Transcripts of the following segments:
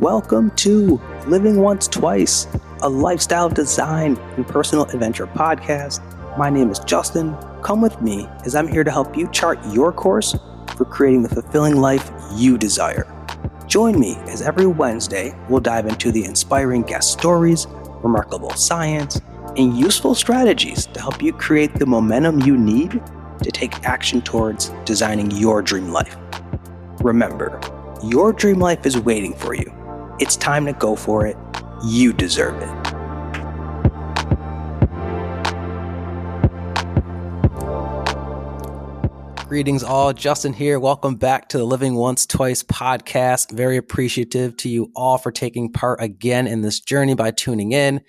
Welcome to Living Once Twice, a lifestyle design and personal adventure podcast. My name is Justin. Come with me as I'm here to help you chart your course for creating the fulfilling life you desire. Join me as every Wednesday we'll dive into the inspiring guest stories, remarkable science, and useful strategies to help you create the momentum you need to take action towards designing your dream life. Remember, your dream life is waiting for you. It's time to go for it. You deserve it. Greetings all, Justin here. Welcome back to the Living Once Twice podcast. Very appreciative to you all for taking part again in this journey by tuning in,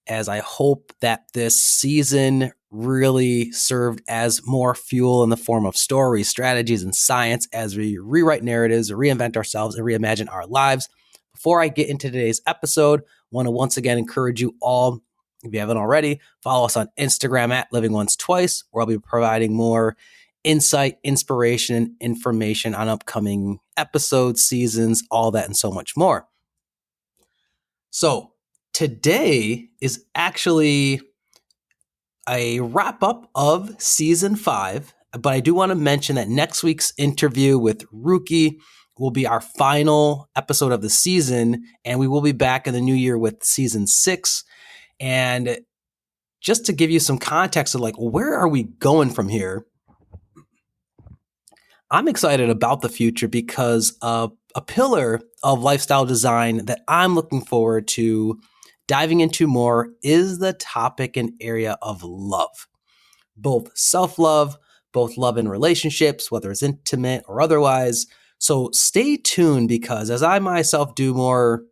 as I hope that this season really served as more fuel in the form of stories, strategies, and science as we rewrite narratives, reinvent ourselves, and reimagine our lives. Before I get into today's episode, I want to once again encourage you all, if you haven't already, follow us on Instagram at Living Once Twice, where I'll be providing more insight, inspiration, and information on upcoming episodes, seasons, all that, and so much more. So today is actually a wrap up of season 5, but I do want to mention that next week's interview with Rookie will be our final episode of the season, and we will be back in the new year with season 6. And just to give you some context of where are we going from here? I'm excited about the future because a pillar of lifestyle design that I'm looking forward to diving into more is the topic and area of love. Both self-love, both love in relationships, whether it's intimate or otherwise. So stay tuned, because as I myself do more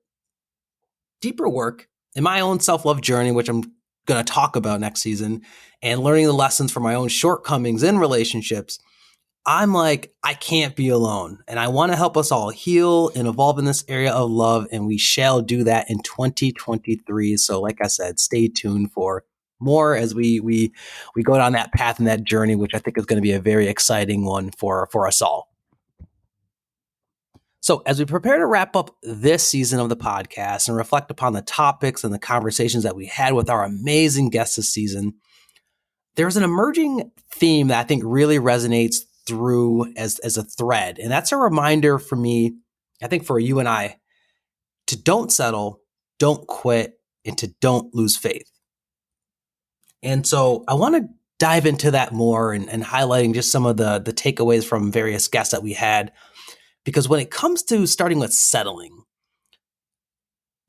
deeper work in my own self-love journey, which I'm going to talk about next season, and learning the lessons from my own shortcomings in relationships, I'm like, I can't be alone. And I want to help us all heal and evolve in this area of love. And we shall do that in 2023. So like I said, stay tuned for more as we go down that path and that journey, which I think is going to be a very exciting one for us all. So as we prepare to wrap up this season of the podcast and reflect upon the topics and the conversations that we had with our amazing guests this season, there's an emerging theme that I think really resonates through as a thread. And that's a reminder for me, I think for you and I, to don't settle, don't quit, and to don't lose faith. And so I want to dive into that more and highlighting just some of the takeaways from various guests that we had. Because when it comes to starting with settling,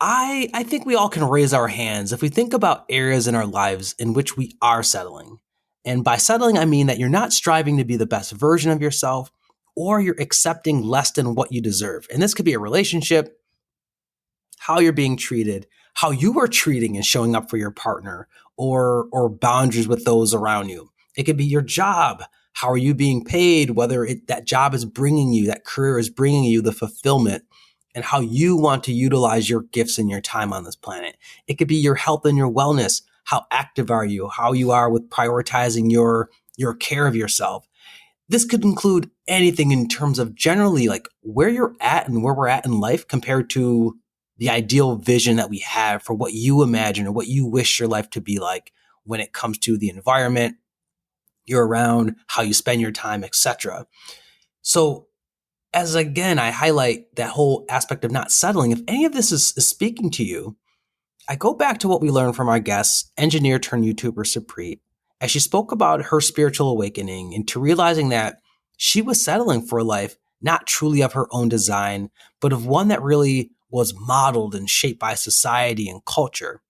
I think we all can raise our hands if we think about areas in our lives in which we are settling. And by settling, I mean that you're not striving to be the best version of yourself, or you're accepting less than what you deserve. And this could be a relationship, how you're being treated, how you are treating and showing up for your partner, or boundaries with those around you. It could be your job. How are you being paid? Whether that job is bringing you, that career is bringing you the fulfillment, and how you want to utilize your gifts and your time on this planet. It could be your health and your wellness. How active are you? How you are with prioritizing your care of yourself. This could include anything in terms of generally where you're at and where we're at in life compared to the ideal vision that we have for what you imagine or what you wish your life to be like when it comes to the environment you're around, how you spend your time, etc. So as again, I highlight that whole aspect of not settling. If any of this is speaking to you, I go back to what we learned from our guest, engineer turned YouTuber Supreet, as she spoke about her spiritual awakening into realizing that she was settling for a life not truly of her own design, but of one that really was modeled and shaped by society and culture.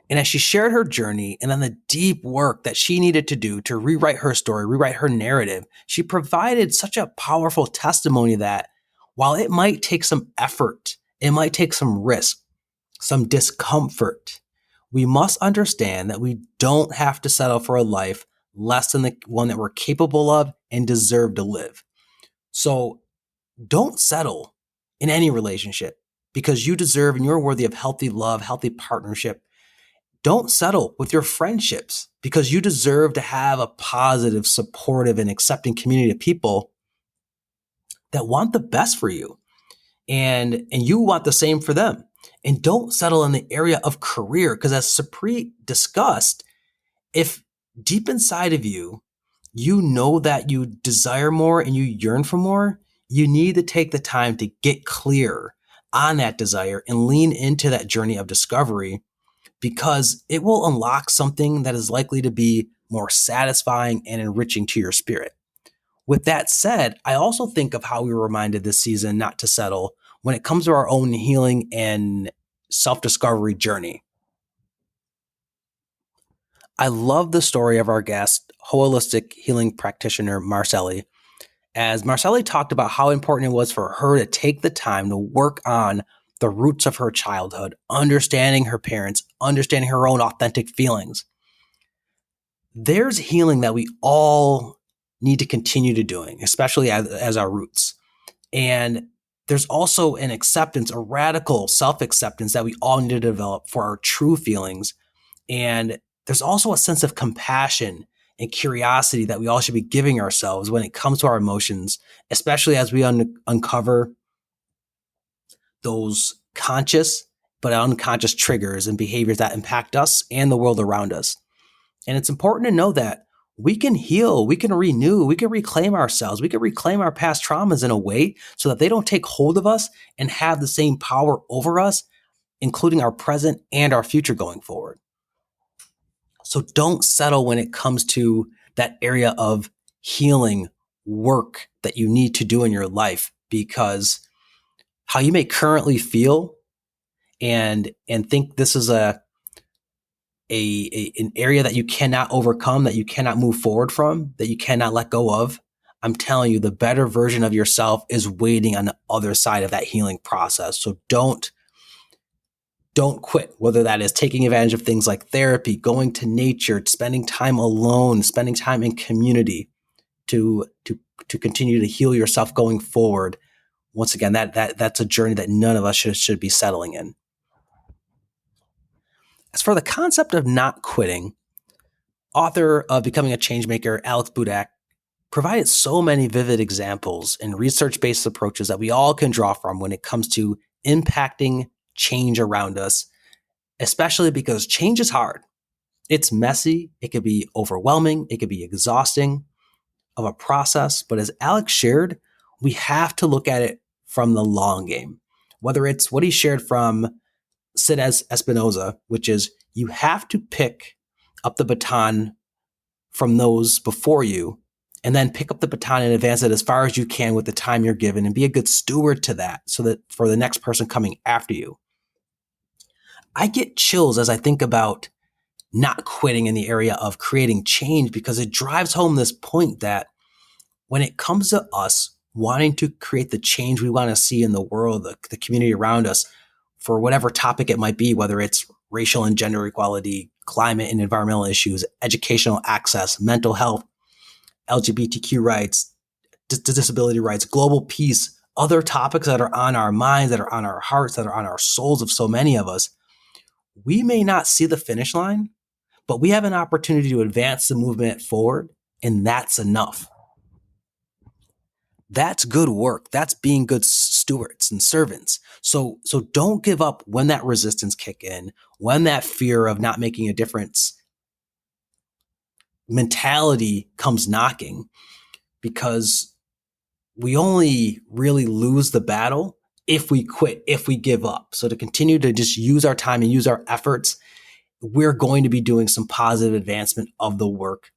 And as she shared her journey and then the deep work that she needed to do to rewrite her story, rewrite her narrative, she provided such a powerful testimony that while it might take some effort, it might take some risk, some discomfort, we must understand that we don't have to settle for a life less than the one that we're capable of and deserve to live. So don't settle in any relationship, because you deserve and you're worthy of healthy love, healthy partnership. Don't settle with your friendships, because you deserve to have a positive, supportive, and accepting community of people that want the best for you. and you want the same for them. And don't settle in the area of career, because as Sapri discussed, if deep inside of you, you know that you desire more and you yearn for more, you need to take the time to get clear on that desire and lean into that journey of discovery, because it will unlock something that is likely to be more satisfying and enriching to your spirit. With that said, I also think of how we were reminded this season not to settle when it comes to our own healing and self-discovery journey. I love the story of our guest, holistic healing practitioner Marcelli, as Marcelli talked about how important it was for her to take the time to work on the roots of her childhood, understanding her parents, understanding her own authentic feelings. There's healing that we all need to continue to doing, especially as our roots. And there's also an acceptance, a radical self-acceptance that we all need to develop for our true feelings. And there's also a sense of compassion and curiosity that we all should be giving ourselves when it comes to our emotions, especially as we uncover those conscious but unconscious triggers and behaviors that impact us and the world around us. And it's important to know that we can heal, we can renew, we can reclaim ourselves, we can reclaim our past traumas in a way so that they don't take hold of us and have the same power over us, including our present and our future going forward. So don't settle when it comes to that area of healing work that you need to do in your life, because how you may currently feel and think this is an area that you cannot overcome, that you cannot move forward from, that you cannot let go of, I'm telling you, the better version of yourself is waiting on the other side of that healing process. So don't quit, whether that is taking advantage of things like therapy, going to nature, spending time alone, spending time in community to continue to heal yourself going forward. Once again, that's a journey that none of us should be settling in. As for the concept of not quitting, author of Becoming a Changemaker, Alex Budak, provided so many vivid examples and research-based approaches that we all can draw from when it comes to impacting change around us, especially because change is hard. It's messy. It could be overwhelming. It could be exhausting of a process. But as Alex shared, we have to look at it from the long game, whether it's what he shared from Sid Espinoza, which is you have to pick up the baton from those before you and then pick up the baton and advance it as far as you can with the time you're given and be a good steward to that so that for the next person coming after you. I get chills as I think about not quitting in the area of creating change, because it drives home this point that when it comes to us wanting to create the change we want to see in the world, the community around us, for whatever topic it might be, whether it's racial and gender equality, climate and environmental issues, educational access, mental health, LGBTQ rights, disability rights, global peace, other topics that are on our minds, that are on our hearts, that are on our souls of so many of us, we may not see the finish line, but we have an opportunity to advance the movement forward, and that's enough. That's good work. That's being good stewards and servants. So don't give up when that resistance kick in, when that fear of not making a difference mentality comes knocking, because we only really lose the battle if we quit, if we give up. So to continue to just use our time and use our efforts, we're going to be doing some positive advancement of the work,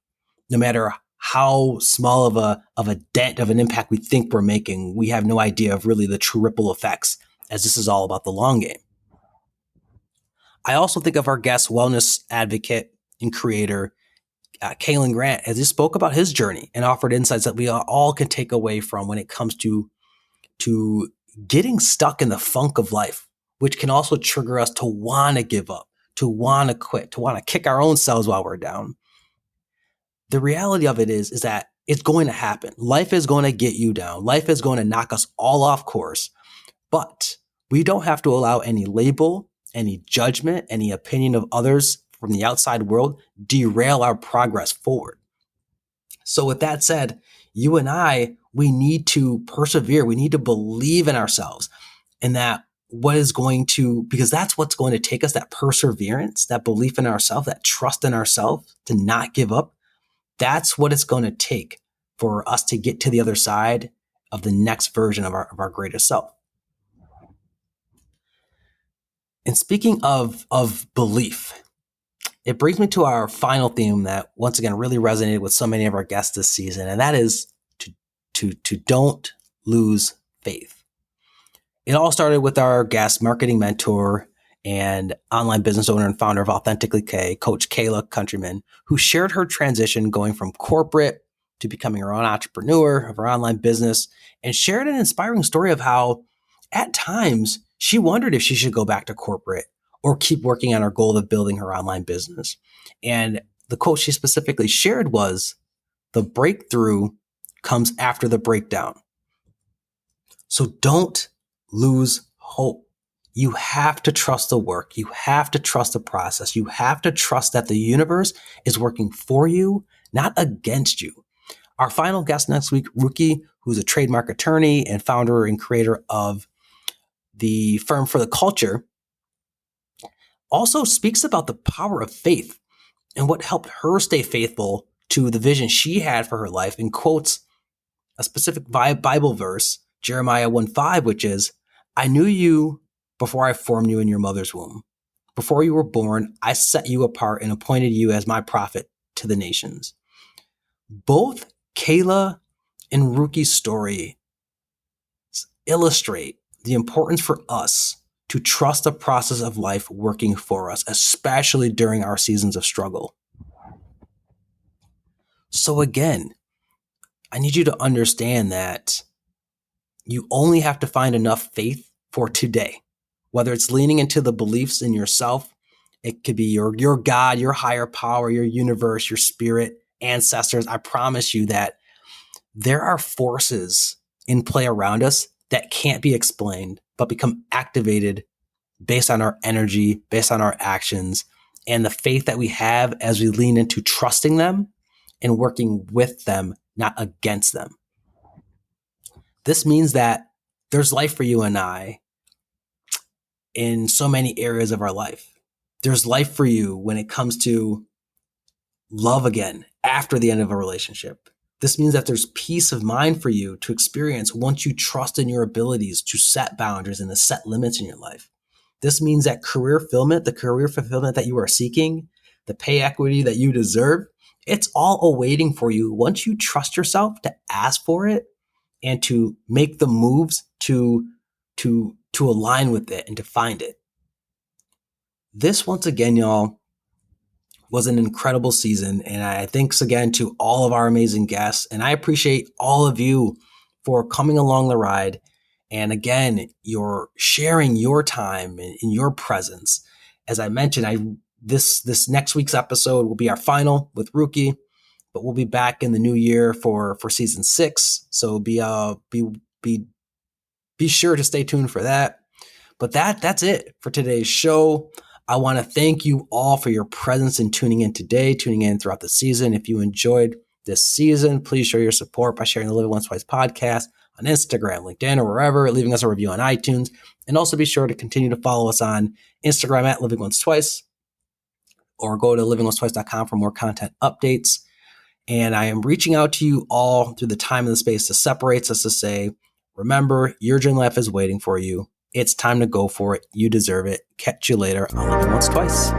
no matter how small of a dent of an impact we think we're making. We have no idea of really the true ripple effects, as this is all about the long game. I also think of our guest wellness advocate and creator, Kalen Grant, as he spoke about his journey and offered insights that we all can take away from when it comes to getting stuck in the funk of life, which can also trigger us to want to give up, to want to quit, to want to kick our own selves while we're down. The reality of it is that it's going to happen. Life is going to get you down. Life is going to knock us all off course. But we don't have to allow any label, any judgment, any opinion of others from the outside world derail our progress forward. So with that said, you and I, we need to persevere. We need to believe in ourselves. and that because that's what's going to take us, that perseverance, that belief in ourselves, that trust in ourselves to not give up. That's what it's going to take for us to get to the other side of the next version of our greatest self. And speaking of belief, it brings me to our final theme that once again really resonated with so many of our guests this season, and that is to don't lose faith. It all started with our guest, marketing mentor and online business owner and founder of Authentically K, Coach Kayla Countryman, who shared her transition going from corporate to becoming her own entrepreneur of her online business, and shared an inspiring story of how at times she wondered if she should go back to corporate or keep working on her goal of building her online business. And the quote she specifically shared was, "The breakthrough comes after the breakdown." So don't lose hope. You have to trust the work. You have to trust the process. You have to trust that the universe is working for you, not against you. Our final guest next week, Ruki, who's a trademark attorney and founder and creator of the Firm for the Culture, also speaks about the power of faith and what helped her stay faithful to the vision she had for her life, and quotes a specific Bible verse, Jeremiah 1:5, which is, "I knew you before I formed you in your mother's womb. Before you were born, I set you apart and appointed you as my prophet to the nations." Both Kayla and Ruki's story illustrate the importance for us to trust the process of life working for us, especially during our seasons of struggle. So again, I need you to understand that you only have to find enough faith for today, whether it's leaning into the beliefs in yourself. It could be your God, your higher power, your universe, your spirit, ancestors. I promise you that there are forces in play around us that can't be explained, but become activated based on our energy, based on our actions, and the faith that we have as we lean into trusting them and working with them, not against them. This means that there's life for you and I in so many areas of our life. There's life for you when it comes to love again after the end of a relationship. This means that there's peace of mind for you to experience once you trust in your abilities to set boundaries and to set limits in your life. This means that the career fulfillment that you are seeking, the pay equity that you deserve, it's all awaiting for you once you trust yourself to ask for it and to make the moves to align with it and to find it. This, once again, y'all, was an incredible season. And I thanks again to all of our amazing guests. And I appreciate all of you for coming along the ride. And again, you're sharing your time and your presence. As I mentioned, this next week's episode will be our final with Ruki, but we'll be back in the new year for season 6. So be sure to stay tuned for that. But that's it for today's show. I want to thank you all for your presence and tuning in today, tuning in throughout the season. If you enjoyed this season, please show your support by sharing the Living Once Twice podcast on Instagram, LinkedIn, or wherever, leaving us a review on iTunes. And also be sure to continue to follow us on Instagram at Living Once Twice, or go to livingoncetwice.com for more content updates. And I am reaching out to you all through the time and the space that separates us to say, remember, your dream life is waiting for you. It's time to go for it. You deserve it. Catch you later on Living Once Twice.